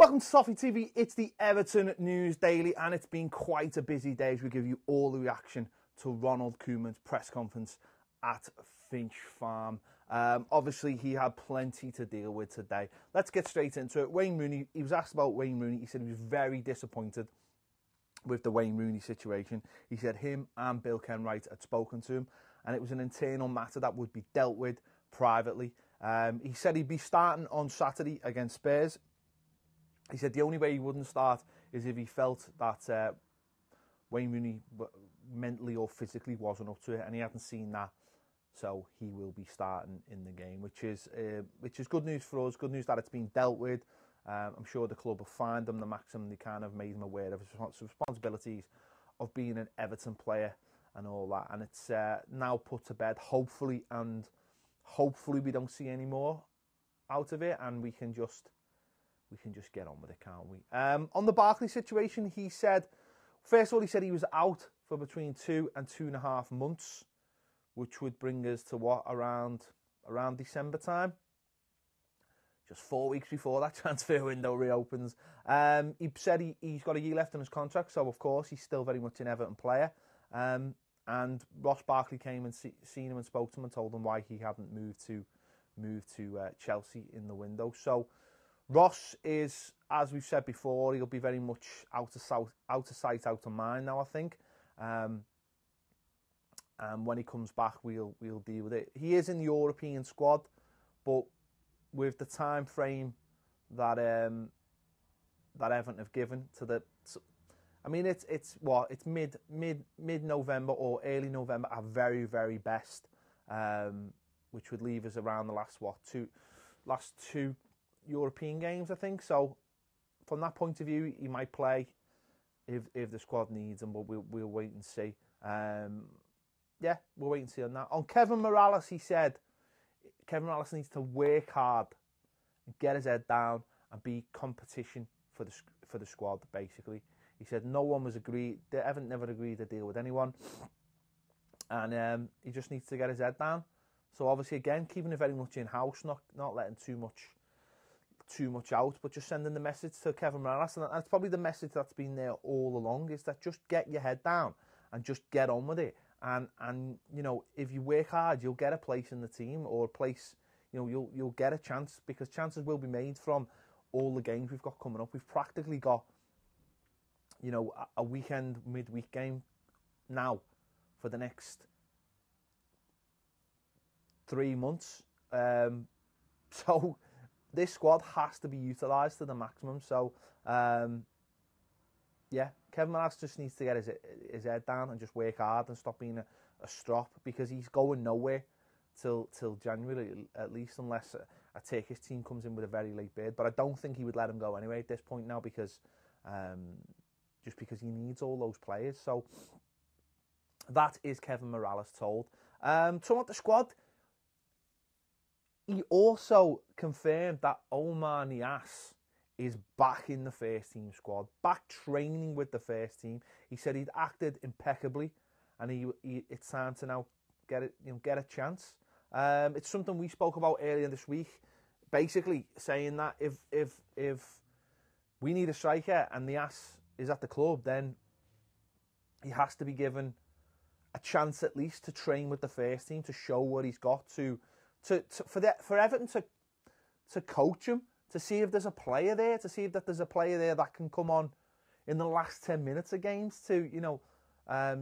Welcome to Toffee TV. It's the Everton News Daily, and it's been quite a busy day as we give you all the reaction to Ronald Koeman's press conference at Finch Farm. Obviously, he had plenty to deal with today. Let's get straight into it. Wayne Rooney, he was asked about Wayne Rooney. He said he was very disappointed with the Wayne Rooney situation. He said him and Bill Kenwright had spoken to him, and it was an internal matter that would be dealt with privately. He said he'd be starting on Saturday against Spurs. He said the only way he wouldn't start is if he felt that Wayne Rooney mentally or physically wasn't up to it, and he hadn't seen that, so he will be starting in the game, which is good news for us. Good news that it's been dealt with. I'm sure the club will find them the maximum they can. Have made him aware of his responsibilities of being an Everton player and all that, and it's now put to bed. Hopefully we don't see any more out of it, and we can just get on with it, can't we? On the Barkley situation, he said, first of all, he said he was out for between 2 and 2.5 months, which would bring us to what, around December time, just 4 weeks before that transfer window reopens. He said he's got a year left on his contract, so of course he's still very much an Everton player. And Ross Barkley came and seen him and spoke to him and told him why he hadn't moved to Chelsea in the window. So Ross is, as we've said before, he'll be very much out of sight, out of mind now, I think. And when he comes back, we'll deal with it. He is in the European squad, but with the time frame that Everton have given to the, I mean, it's mid-November or early November at very, very best, which would leave us around the last two European games, I think. So from that point of view, he might play if the squad needs him, but we'll wait and see. Yeah, we'll wait and see on that. On Kevin Mirallas, he said Kevin Mirallas needs to work hard and get his head down and be competition for the squad, basically. He said no one was agreed. They haven't never agreed to deal with anyone, and he just needs to get his head down. So obviously, again, keeping it very much in house, not letting too much out, but just sending the message to Kevin Mirallas, and that's probably the message that's been there all along, is that just get your head down and just get on with it. And you know, if you work hard, you'll get a place in the team, or a place, you know, you'll get a chance, because chances will be made from all the games we've got coming up. We've practically got, you know, a weekend midweek game now for the next 3 months. So this squad has to be utilised to the maximum. So, yeah, Kevin Mirallas just needs to get his head down and just work hard and stop being a strop, because he's going nowhere till January at least, unless a Turkish team comes in with a very late bid. But I don't think he would let him go anyway at this point now, because just because he needs all those players. So that is Kevin Mirallas told. Talking about the squad, he also confirmed that Oumar Niasse is back in the first team squad, back training with the first team. He said he'd acted impeccably, and it's time to now get a chance. It's something we spoke about earlier this week, basically saying that if we need a striker and Niasse is at the club, then he has to be given a chance at least to train with the first team, to show what he's got, for Everton to coach him, to see if there's a player there, that can come on in the last 10 minutes of games to, you know,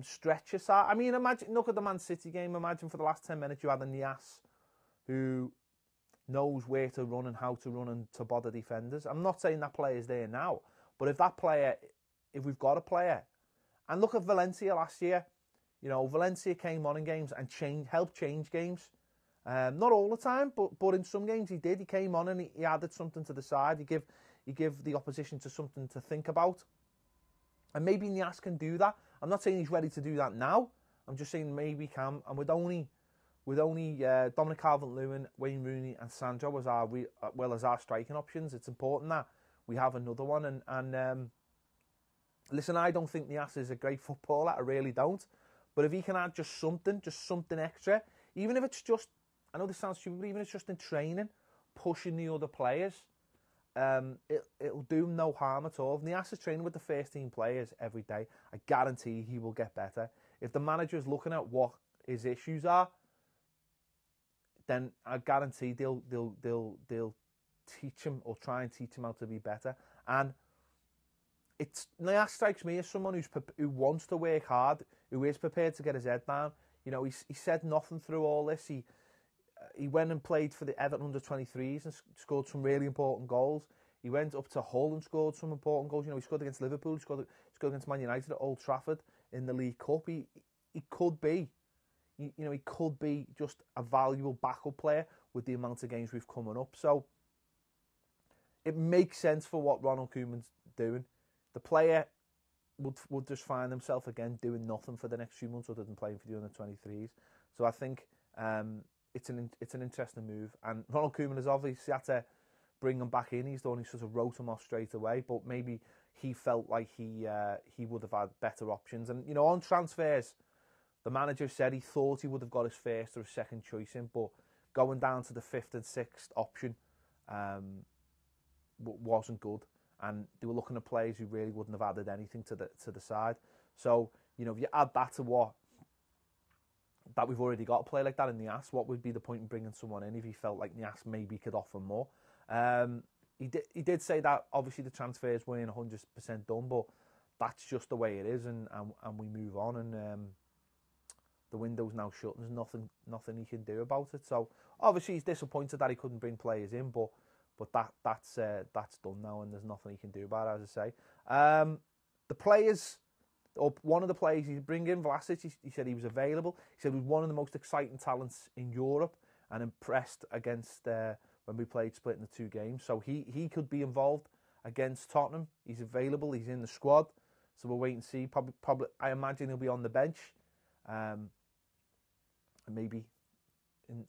stretch us out. I mean, look at the Man City game. Imagine for the last 10 minutes you had a Niasse who knows where to run and how to run and to bother defenders. I'm not saying that player's there now, but if we've got a player, and look at Valencia last year. You know, Valencia came on in games and helped change games. Not all the time, but in some games he did. He came on and he added something to the side. He give the opposition to something to think about. And maybe Niasse can do that. I'm not saying he's ready to do that now. I'm just saying maybe he can. And with only Dominic Calvert-Lewin, Wayne Rooney and Sandro as our striking options, it's important that we have another one. And listen, I don't think Niasse is a great footballer. I really don't. But if he can add just something extra, even if it's just, I know this sounds stupid, but even if it's just in training, pushing the other players, it'll do him no harm at all. If Niasse is training with the first team players every day, I guarantee he will get better. If the manager is looking at what his issues are, then I guarantee they'll teach him or try and teach him how to be better. And Niasse strikes me as someone who wants to work hard, who is prepared to get his head down. You know, he said nothing through all this. He went and played for the Everton under-23s and scored some really important goals. He went up to Hull and scored some important goals. You know, he scored against Liverpool, he scored against Man United at Old Trafford in the League Cup. He could be, he could be just a valuable backup player with the amount of games we've coming up. So it makes sense for what Ronald Koeman's doing. The player would just find himself again doing nothing for the next few months other than playing for the under-23s. So I think it's an interesting move. And Ronald Koeman has obviously had to bring him back in. He sort of wrote him off straight away, but maybe he felt like he would have had better options. And, you know, on transfers, the manager said he thought he would have got his first or his second choice in, but going down to the fifth and sixth option wasn't good. And they were looking at players who really wouldn't have added anything to the side. So, you know, if you add that to that we've already got a player like that in Niasse, what would be the point in bringing someone in if he felt like Niasse maybe could offer more? He did say that obviously the transfers weren't 100% done, but that's just the way it is, and we move on, and the window's now shut, and there's nothing he can do about it. So obviously he's disappointed that he couldn't bring players in, but that's done now, and there's nothing he can do about it, as I say. The players, or one of the players he's bringing, Vlasic, he said he was available. He said he was one of the most exciting talents in Europe and impressed against when we played split in the two games. So he could be involved against Tottenham. He's available. He's in the squad. So we'll wait and see. Probably I imagine he'll be on the bench, and maybe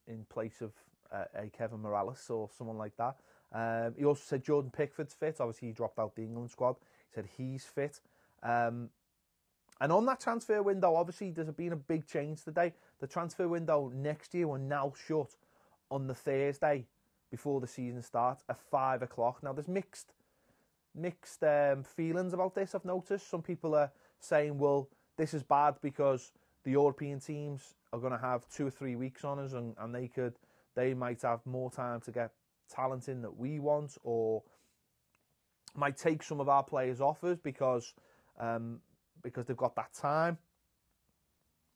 in place of a Kevin Mirallas or someone like that. He also said Jordan Pickford's fit. Obviously, he dropped out the England squad. He said he's fit. And on that transfer window, obviously, there's been a big change today. The transfer window next year will now shut on the Thursday before the season starts at 5 o'clock. Now, there's mixed feelings about this, I've noticed. Some people are saying, well, this is bad because the European teams are going to have 2 or 3 weeks on us, and they might have more time to get talent in that we want, or might take some of our players' offers because they've got that time.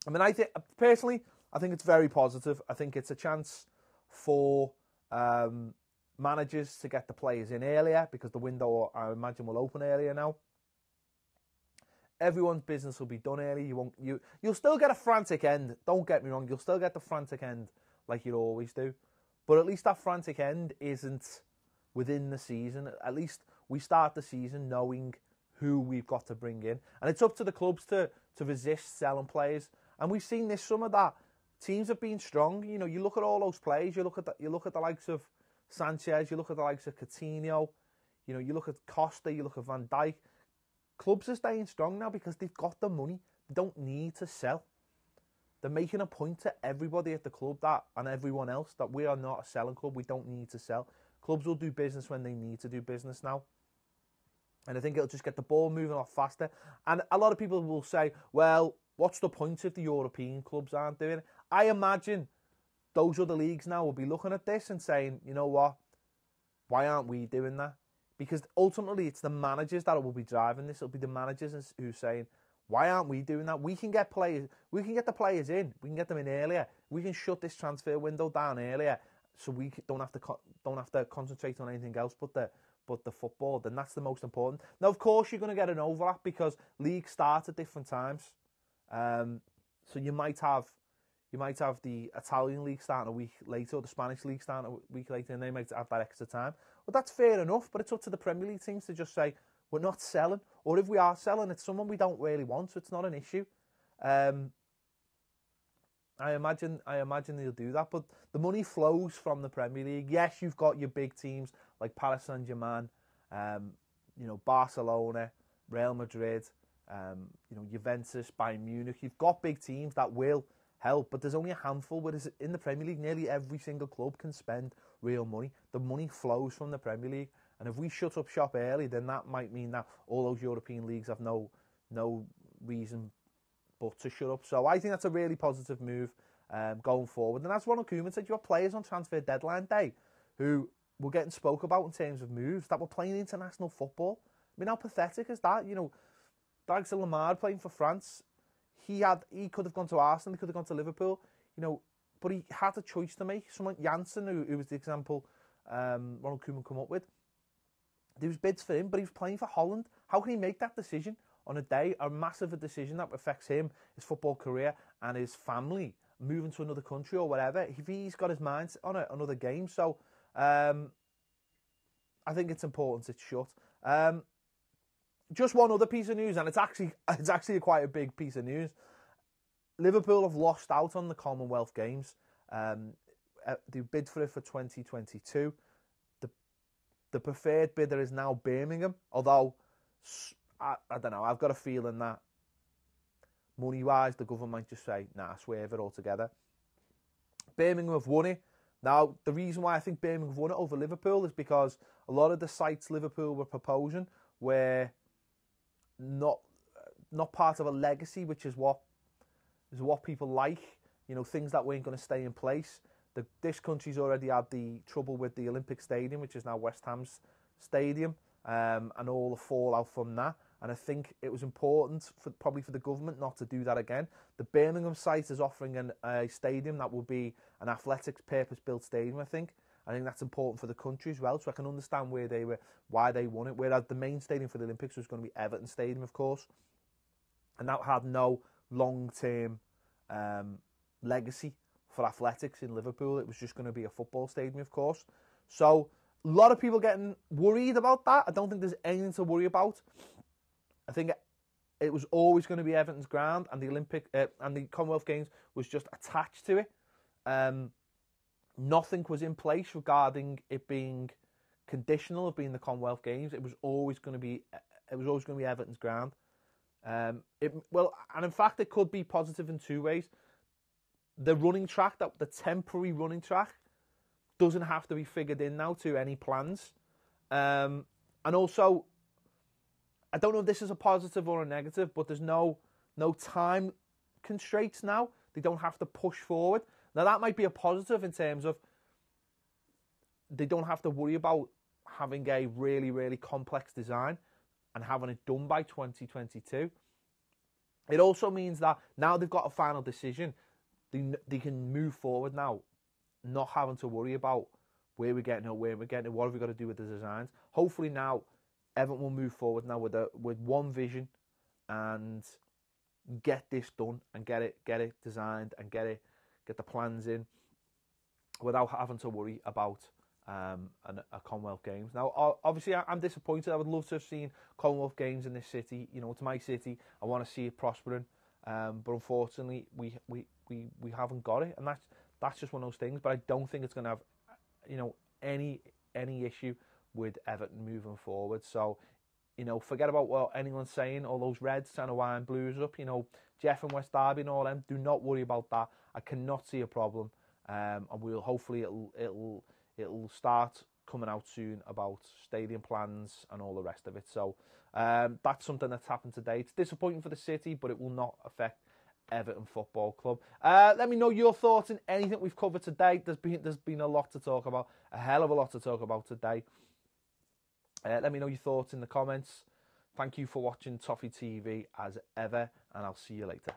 I mean, I think it's very positive. I think it's a chance for managers to get the players in earlier, because the window, I imagine, will open earlier now. Everyone's business will be done early. You'll still get a frantic end. Don't get me wrong. You'll still get the frantic end like you always do. But at least that frantic end isn't within the season. At least we start the season knowing who we've got to bring in. And it's up to the clubs to resist selling players. And we've seen this summer that teams have been strong. You know, you look at all those players. You look at the likes of Sanchez. You look at the likes of Coutinho. You know, you look at Costa. You look at Van Dijk. Clubs are staying strong now because they've got the money. They don't need to sell. They're making a point to everybody at the club and everyone else that we are not a selling club. We don't need to sell. Clubs will do business when they need to do business now. And I think it'll just get the ball moving a lot faster. And a lot of people will say, well, what's the point if the European clubs aren't doing it? I imagine those other leagues now will be looking at this and saying, you know what, why aren't we doing that? Because ultimately it's the managers that will be driving this. It'll be the managers who are saying, why aren't we doing that? We can get players. We can get the players in. We can get them in earlier. We can shut this transfer window down earlier, so we don't have to concentrate on anything else but the football. Then that's the most important. Now, of course, you're going to get an overlap because leagues start at different times. So you might have the Italian league starting a week later, or the Spanish league starting a week later, and they might have that extra time. Well, that's fair enough, but it's up to the Premier League teams to just say, we're not selling, or if we are selling, it's someone we don't really want, so it's not an issue. I imagine they'll do that, but the money flows from the Premier League. Yes, you've got your big teams like Paris Saint-Germain, Barcelona, Real Madrid, Juventus, Bayern Munich. You've got big teams that will help, but there's only a handful. Whereas in the Premier League, nearly every single club can spend real money. The money flows from the Premier League, And if we shut up shop early, then that might mean that all those European leagues have no reason but to shut up. So I think that's a really positive move going forward. And as Ronald Koeman said, you have players on transfer deadline day who were getting spoke about in terms of moves that were playing international football. I mean, how pathetic is that? You know, like Oumar playing for France, he could have gone to Arsenal, he could have gone to Liverpool, you know, but he had a choice to make. Someone, Janssen, who was the example Ronald Koeman come up with, there was bids for him, but he was playing for Holland. How can he make that decision on a day, a massive decision that affects him, his football career, and his family, moving to another country or whatever, if he's got his mind on another game? So I think it's important it's shut. Just one other piece of news, and it's actually quite a big piece of news. Liverpool have lost out on the Commonwealth Games. They bid for it for 2022. The preferred bidder is now Birmingham, although I don't know, I've got a feeling that money-wise the government might just say, nah, swerve it altogether. Birmingham have won it. Now, the reason why I think Birmingham have won it over Liverpool is because a lot of the sites Liverpool were proposing were not part of a legacy, which is what people like. You know, things that weren't going to stay in place. This country's already had the trouble with the Olympic Stadium, which is now West Ham's stadium, and all the fallout from that. And I think it was important probably for the government not to do that again. The Birmingham site is offering a stadium that will be an athletics purpose-built stadium, I think. I think that's important for the country as well, so I can understand why they won it. Whereas the main stadium for the Olympics was going to be Everton Stadium, of course, and that had no long-term legacy for athletics in Liverpool. It was just going to be a football stadium, of course. So a lot of people getting worried about that. I don't think there's anything to worry about. I think it was always going to be Everton's ground, and the and the Commonwealth Games was just attached to it. Nothing was in place regarding it being conditional of being the Commonwealth Games. It was always going to be Everton's ground. And in fact, it could be positive in two ways. The running track, the temporary running track, doesn't have to be figured in now to any plans. And also, I don't know if this is a positive or a negative, but there's no time constraints now. They don't have to push forward. Now, that might be a positive in terms of they don't have to worry about having a really, really complex design and having it done by 2022. It also means that now they've got a final decision, they can move forward now, not having to worry about where we're getting it, what have we got to do with the designs. Hopefully now Everton will move forward now with one vision and get this done and get it designed and get the plans in without having to worry about a Commonwealth Games. Now, obviously, I'm disappointed. I would love to have seen Commonwealth Games in this city. You know, it's my city. I want to see it prospering, but unfortunately, we haven't got it, and that's just one of those things. But I don't think it's going to have, you know, any issue with Everton moving forward. So, you know, forget about what anyone's saying. All those Reds trying to wind Blues up. You know, Jeff and West Derby and all them. Do not worry about that. I cannot see a problem, and we'll hopefully it'll start coming out soon about stadium plans and all the rest of it. So that's something that's happened today. It's disappointing for the city, but it will not affect Everton Football Club. Let me know your thoughts on anything we've covered today. There's been a lot to talk about, a hell of a lot to talk about today. Let me know your thoughts in the comments. Thank you for watching Toffee TV as ever, and I'll see you later.